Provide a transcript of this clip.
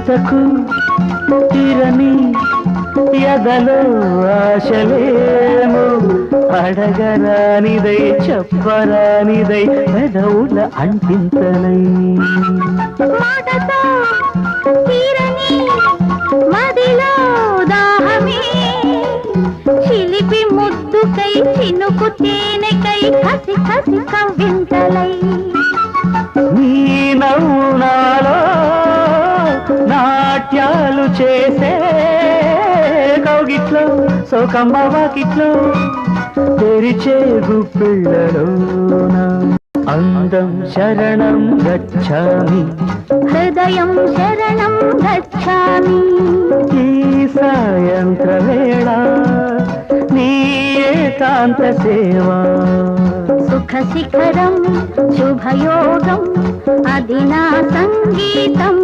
ఇంతకు తీరని ఎదలో ఆశలేమో అడగరానిదై చెప్పరానిదై పెదవుల అంటింతనై మాటతో తీరని మదిలో దాహమే చిలిపి ముద్దుకై చినుకు తేనెకై కసి కసి కవ్వింతలై నీ నవ్వునాలో నాట్యాలు చేసే కౌగిట్లో సోకమ్మ వాకిట్లో తెరిచే గుప్పిళ్ళలోన అందం శరణం గచ్ఛామి హృదయం శరణం గచ్ఛామి ఈ సాయంత్ర వేళ నీ ఏకాంత సేవా సుఖ శిఖరం శుభయోగం అది నా సంగీతం